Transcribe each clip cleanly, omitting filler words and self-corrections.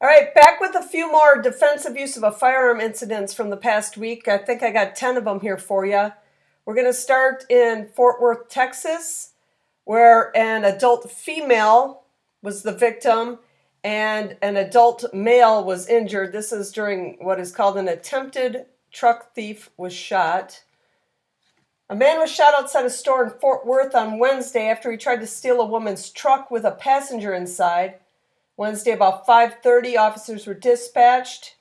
All right, back with a few more defensive use of a firearm incidents from the past week. I think I got 10 of them here for you. We're going to start in Fort Worth, Texas, where an adult female was the victim and an adult male was injured. This is during what is called an attempted truck thief was shot. A man was shot outside a store in Fort Worth on Wednesday after he tried to steal a woman's truck with a passenger inside. Wednesday, about 5:30, officers were dispatched.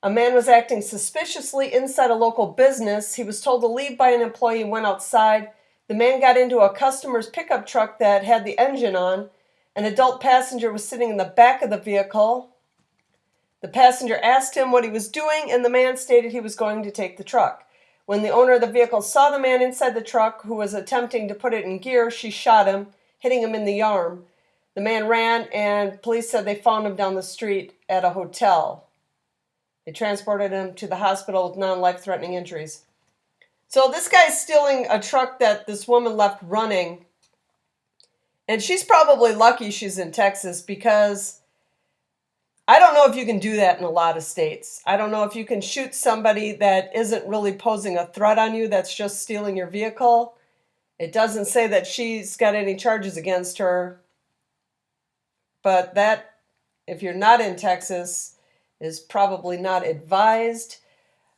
A man was acting suspiciously inside a local business. He was told to leave by an employee and went outside. The man got into a customer's pickup truck that had the engine on. An adult passenger was sitting in the back of the vehicle. The passenger asked him what he was doing, and the man stated he was going to take the truck. When the owner of the vehicle saw the man inside the truck who was attempting to put it in gear, she shot him, hitting him in the arm. The man ran, and police said they found him down the street at a hotel. They transported him to the hospital with non-life-threatening injuries. So this guy's stealing a truck that this woman left running. And she's probably lucky she's in Texas, because I don't know if you can do that in a lot of states. I don't know if you can shoot somebody that isn't really posing a threat on you, that's just stealing your vehicle. It doesn't say that she's got any charges against her. But that, if you're not in Texas, is probably not advised.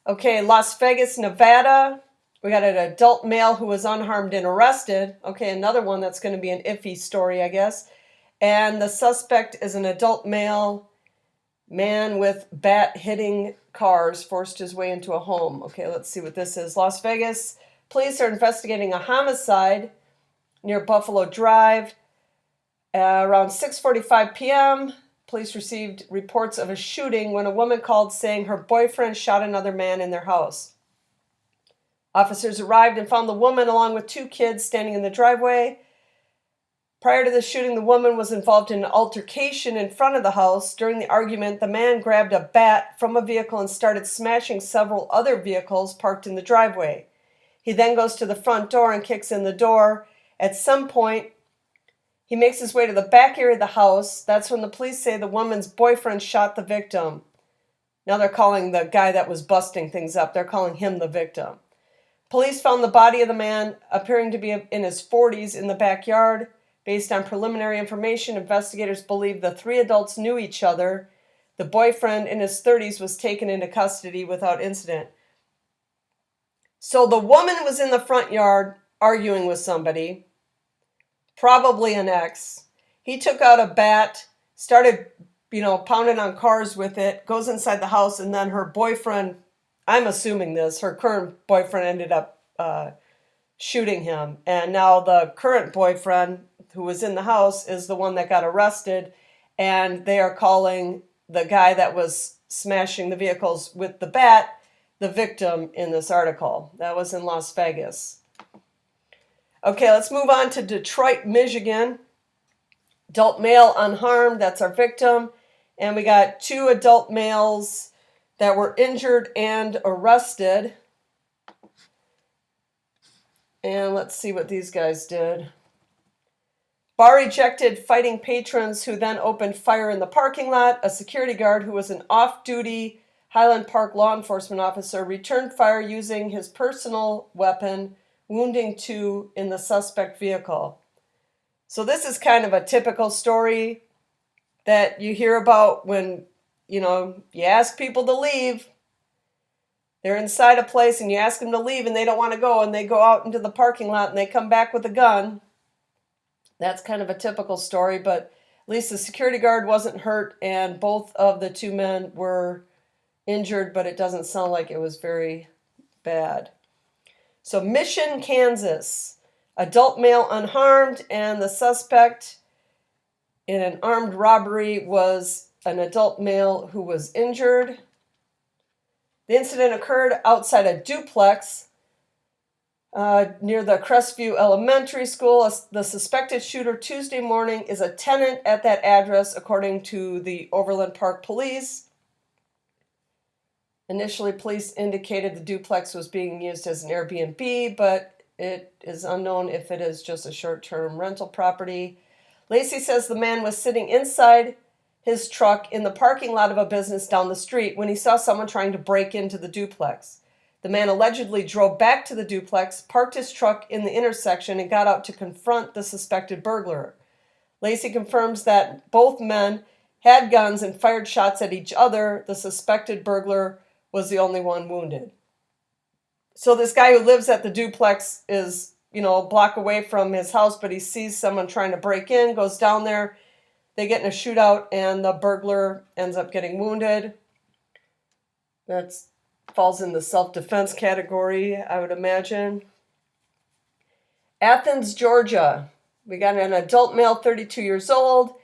Okay, Las Vegas, Nevada. We got an adult male who was unharmed and arrested. Okay, another one that's going to be an iffy story, I guess. And the suspect is an adult male. Man with bat hitting cars forced his way into a home. Okay, let's see what this is. Las Vegas police are investigating a homicide near Buffalo Drive. Around 6:45 p.m., police received reports of a shooting when a woman called saying her boyfriend shot another man in their house. Officers arrived and found the woman along with two kids standing in the driveway. Prior to the shooting, the woman was involved in an altercation in front of the house. During the argument, the man grabbed a bat from a vehicle and started smashing several other vehicles parked in the driveway. He then goes to the front door and kicks in the door. At some point, he makes his way to the back area of the house. That's when the police say the woman's boyfriend shot the victim. Now they're calling the guy that was busting things up, they're calling him the victim. Police found the body of the man, appearing to be in his 40s, in the backyard. Based on preliminary information, investigators believe the three adults knew each other. The boyfriend, in his 30s, was taken into custody without incident. So the woman was in the front yard arguing with somebody, probably an ex. He took out a bat, started, pounding on cars with it, goes inside the house, and then her boyfriend, I'm assuming this, her current boyfriend ended up shooting him. And now the current boyfriend who was in the house is the one that got arrested, and they are calling the guy that was smashing the vehicles with the bat the victim in this article. That was in Las Vegas. Okay, let's move on to Detroit, Michigan. Adult male unharmed, that's our victim. And we got two adult males that were injured and arrested. And let's see what these guys did. Bar ejected fighting patrons who then opened fire in the parking lot. A security guard who was an off-duty Highland Park law enforcement officer returned fire using his personal weapon, wounding two in the suspect vehicle. So this is kind of a typical story that you hear about when, you ask people to leave. They're inside a place and you ask them to leave and they don't want to go, and they go out into the parking lot and they come back with a gun. That's kind of a typical story, but at least the security guard wasn't hurt and both of the two men were injured, but it doesn't sound like it was very bad. So Mission, Kansas, adult male unharmed, and the suspect in an armed robbery was an adult male who was injured. The incident occurred outside a duplex near the Crestview Elementary School. The suspected shooter Tuesday morning is a tenant at that address, according to the Overland Park Police. Initially, police indicated the duplex was being used as an Airbnb, but it is unknown if it is just a short-term rental property. Lacey says the man was sitting inside his truck in the parking lot of a business down the street when he saw someone trying to break into the duplex. The man allegedly drove back to the duplex, parked his truck in the intersection, and got out to confront the suspected burglar. Lacey confirms that both men had guns and fired shots at each other. The suspected burglar was the only one wounded. So this guy who lives at the duplex is, a block away from his house, but he sees someone trying to break in, goes down there. They get in a shootout, and the burglar ends up getting wounded. That falls in the self-defense category, I would imagine. Athens, Georgia. We got an adult male, 32 years old,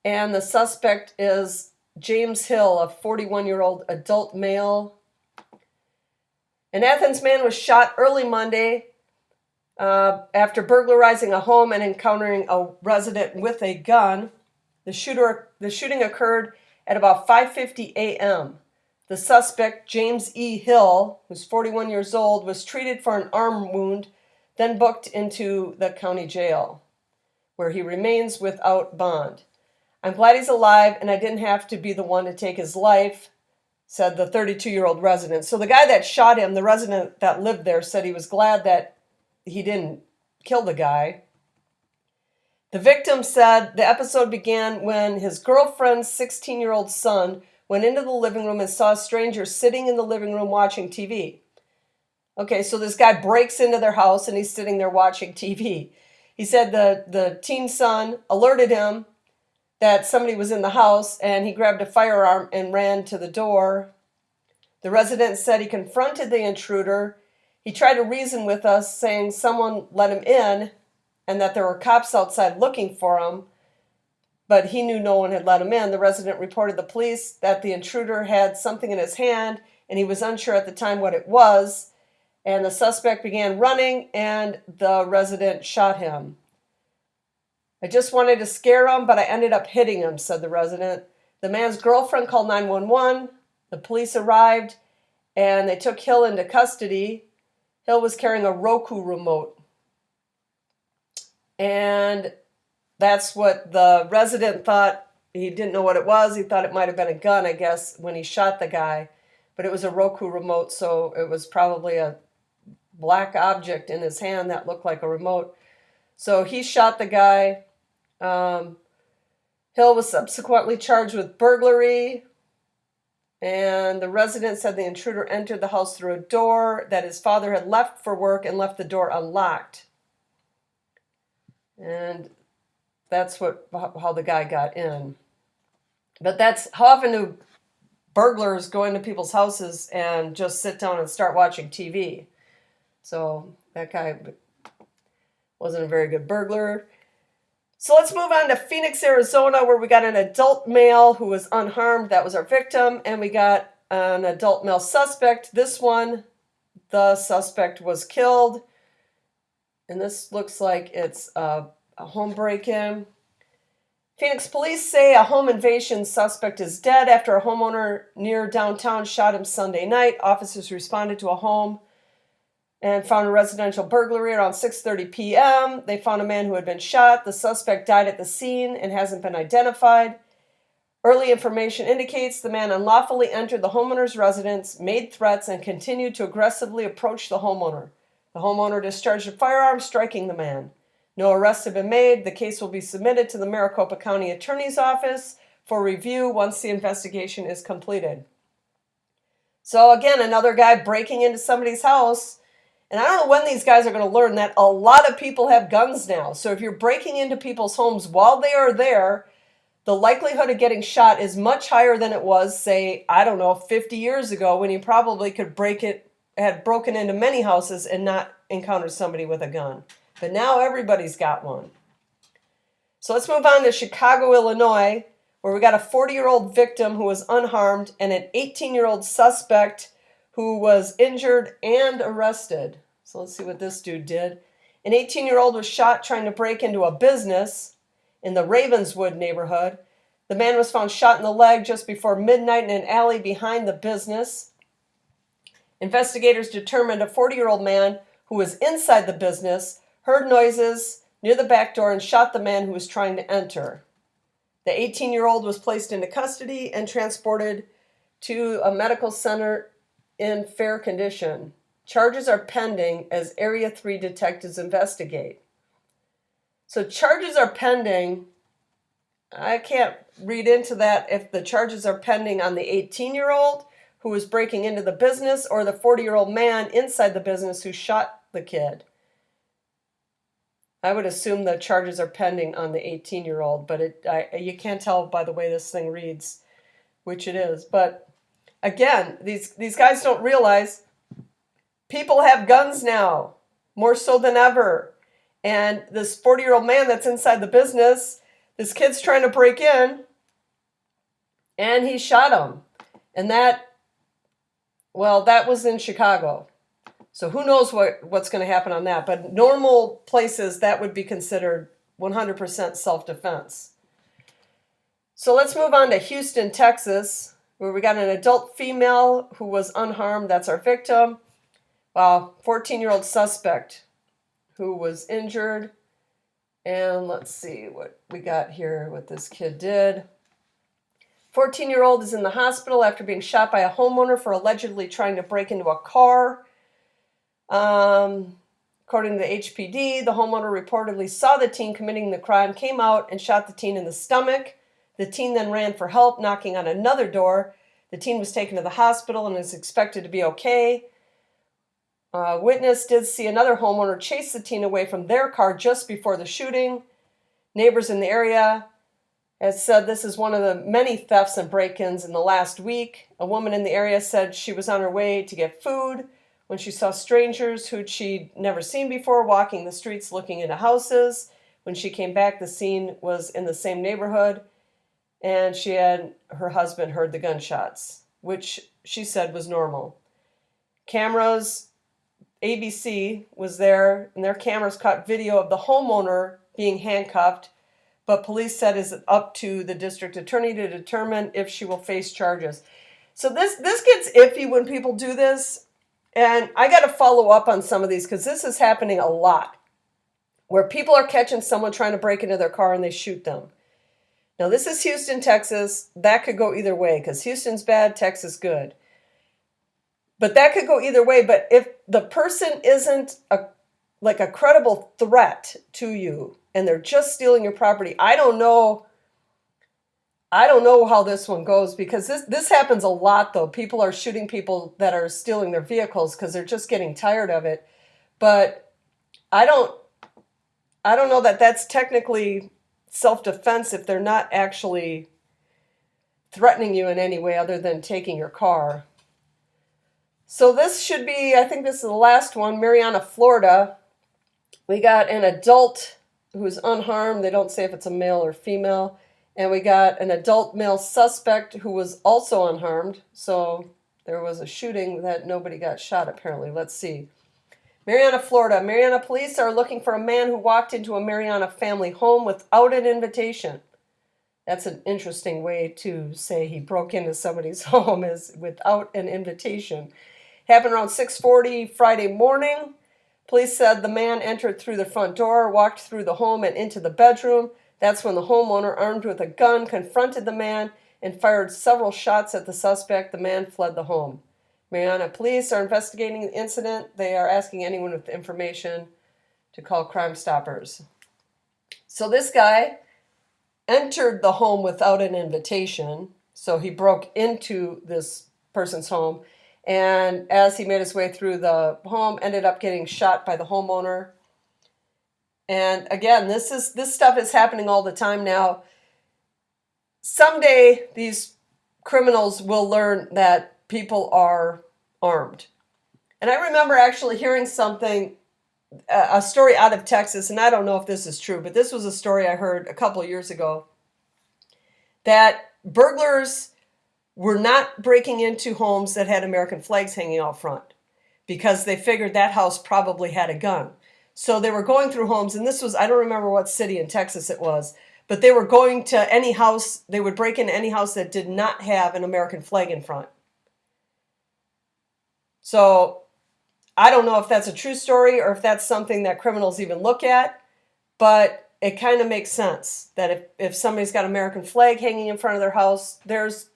and the suspect is James Hill, a 41-year-old adult male. An Athens man was shot early Monday after burglarizing a home and encountering a resident with a gun. The shooting occurred at about 5:50 a.m. The suspect, James E. Hill, who's 41 years old, was treated for an arm wound, then booked into the county jail, where he remains without bond. I'm glad he's alive and I didn't have to be the one to take his life, said the 32-year-old resident. So the guy that shot him, the resident that lived there, said he was glad that he didn't kill the guy. The victim said the episode began when his girlfriend's 16-year-old son went into the living room and saw a stranger sitting in the living room watching TV. Okay, so this guy breaks into their house and he's sitting there watching TV. He said the teen son alerted him that somebody was in the house, and he grabbed a firearm and ran to the door. The resident said he confronted the intruder. He tried to reason with us, saying someone let him in and that there were cops outside looking for him, but he knew no one had let him in. The resident reported to the police that the intruder had something in his hand, and he was unsure at the time what it was, and the suspect began running, and the resident shot him. I just wanted to scare him, but I ended up hitting him, said the resident. The man's girlfriend called 911. The police arrived, and they took Hill into custody. Hill was carrying a Roku remote. And that's what the resident thought. He didn't know what it was. He thought it might have been a gun, I guess, when he shot the guy. But it was a Roku remote, so it was probably a black object in his hand that looked like a remote. So he shot the guy. Hill was subsequently charged with burglary, and the resident said the intruder entered the house through a door that his father had left for work and left the door unlocked. And that's how the guy got in. But that's how often do burglars go into people's houses and just sit down and start watching TV? So that guy wasn't a very good burglar. So let's move on to Phoenix, Arizona, where we got an adult male who was unharmed. That was our victim. And we got an adult male suspect. This one, the suspect was killed. And this looks like it's a home break-in. Phoenix police say a home invasion suspect is dead after a homeowner near downtown shot him Sunday night. Officers responded to a home and found a residential burglary around 6:30 p.m. They found a man who had been shot. The suspect died at the scene and hasn't been identified. Early information indicates the man unlawfully entered the homeowner's residence, made threats, and continued to aggressively approach the homeowner. The homeowner discharged a firearm, striking the man. No arrests have been made. The case will be submitted to the Maricopa County Attorney's Office for review once the investigation is completed. So again, another guy breaking into somebody's house. And I don't know when these guys are going to learn that a lot of people have guns now. So if you're breaking into people's homes while they are there, the likelihood of getting shot is much higher than it was, say, 50 years ago, when you probably had broken into many houses and not encountered somebody with a gun. But now everybody's got one. So let's move on to Chicago, Illinois, where we got a 40-year-old victim who was unharmed and an 18-year-old suspect who was injured and arrested. So let's see what this dude did. An 18-year-old was shot trying to break into a business in the Ravenswood neighborhood. The man was found shot in the leg just before midnight in an alley behind the business. Investigators determined a 40-year-old man who was inside the business, heard noises near the back door and shot the man who was trying to enter. The 18-year-old was placed into custody and transported to a medical center in fair condition. Charges are pending as Area 3 detectives investigate. So charges are pending. I can't read into that if the charges are pending on the 18-year-old who was breaking into the business or the 40-year-old man inside the business who shot the kid. I would assume the charges are pending on the 18-year-old, but you can't tell by the way this thing reads which it is. But again, these guys don't realize people have guns now, more so than ever. And this 40-year-old man that's inside the business, this kid's trying to break in, and he shot him. And that was in Chicago. So who knows what's going to happen on that. But normal places, that would be considered 100% self-defense. So let's move on to Houston, Texas, where we got an adult female who was unharmed. That's our victim. Wow, 14-year-old suspect who was injured. And let's see what we got here, what this kid did. 14-year-old is in the hospital after being shot by a homeowner for allegedly trying to break into a car. According to the HPD, the homeowner reportedly saw the teen committing the crime, came out and shot the teen in the stomach. The teen then ran for help, knocking on another door. The teen was taken to the hospital and is expected to be okay. Witness did see another homeowner chase the teen away from their car just before the shooting. Neighbors in the area has said this is one of the many thefts and break-ins in the last week. A woman in the area said she was on her way to get food when she saw strangers who she'd never seen before walking the streets looking into houses. When she came back, the scene was in the same neighborhood, and she and her husband heard the gunshots, which she said was normal. Cameras, ABC was there, and their cameras caught video of the homeowner being handcuffed, but police said it's up to the district attorney to determine if she will face charges. So this gets iffy when people do this, and I got to follow up on some of these because this is happening a lot, where people are catching someone trying to break into their car and they shoot them. Now, this is Houston, Texas. That could go either way because Houston's bad, Texas good. But that could go either way. But if the person isn't a credible threat to you and they're just stealing your property, I don't know how this one goes because this happens a lot, though. People are shooting people that are stealing their vehicles because they're just getting tired of it. But I don't know that that's technically self-defense if they're not actually threatening you in any way other than taking your car. So this should be, I think this is the last one, Marianna, Florida. We got an adult who's unharmed. They don't say if it's a male or female. And we got an adult male suspect who was also unharmed. So there was a shooting that nobody got shot, apparently. Let's see. Marianna, Florida. Marianna police are looking for a man who walked into a Marianna family home without an invitation. That's an interesting way to say he broke into somebody's home, is without an invitation. Happened around 6:40 Friday morning. Police said the man entered through the front door, walked through the home and into the bedroom. That's when the homeowner, armed with a gun, confronted the man and fired several shots at the suspect. The man fled the home. Marianna police are investigating the incident. They are asking anyone with information to call Crime Stoppers. So this guy entered the home without an invitation. So he broke into this person's home. And as he made his way through the home, ended up getting shot by the homeowner. And again, this stuff is happening all the time now. Someday these criminals will learn that people are armed. And I remember actually hearing a story out of Texas, and I don't know if this is true, but this was a story I heard a couple of years ago, that burglars were not breaking into homes that had American flags hanging out front because they figured that house probably had a gun. So they were going through homes, and this was, I don't remember what city in Texas it was, but they were going to any house, they would break into any house that did not have an American flag in front. So I don't know if that's a true story or if that's something that criminals even look at, but it kind of makes sense that if somebody's got an American flag hanging in front of their house, there's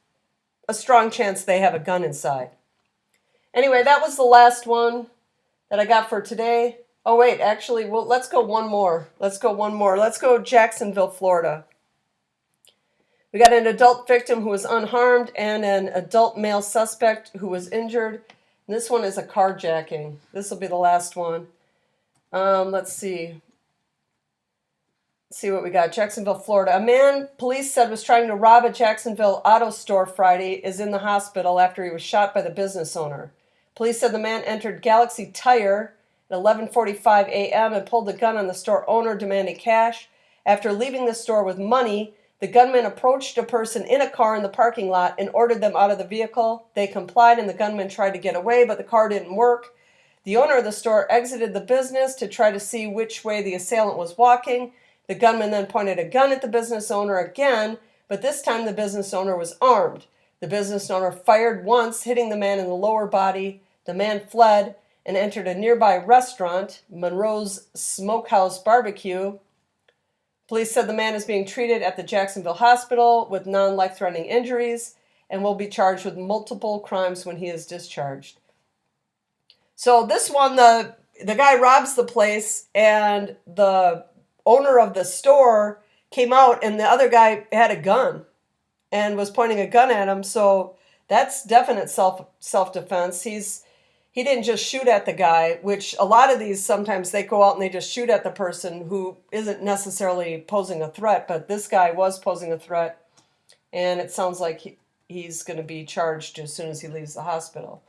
a strong chance they have a gun inside. Anyway, that was the last one that I got for today. Oh, wait, actually, well, let's go one more. Let's go Jacksonville, Florida. We got an adult victim who was unharmed and an adult male suspect who was injured. And this one is a carjacking. This will be the last one. Let's see. See what we got. Jacksonville, Florida. A man police said was trying to rob a Jacksonville auto store Friday is in the hospital after he was shot by the business owner. Police said the man entered Galaxy Tire at 11:45 a.m. and pulled the gun on the store owner, demanding cash. After leaving the store with money, the gunman approached a person in a car in the parking lot and ordered them out of the vehicle. They complied and the gunman tried to get away, but the car didn't work. The owner of the store exited the business to try to see which way the assailant was walking. The gunman then pointed a gun at the business owner again, but this time the business owner was armed. The business owner fired once, hitting the man in the lower body. The man fled and entered a nearby restaurant, Monroe's Smokehouse Barbecue. Police said the man is being treated at the Jacksonville hospital with non-life-threatening injuries and will be charged with multiple crimes when he is discharged. So this one, the guy robs the place and the owner of the store came out and the other guy had a gun and was pointing a gun at him. So that's definite self-defense. He didn't just shoot at the guy, which a lot of these sometimes they go out and they just shoot at the person who isn't necessarily posing a threat, but this guy was posing a threat, and it sounds like he's going to be charged as soon as he leaves the hospital.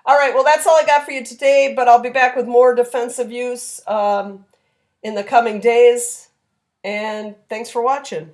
All right, well, that's all I got for you today, but I'll be back with more defensive use in the coming days, and thanks for watching.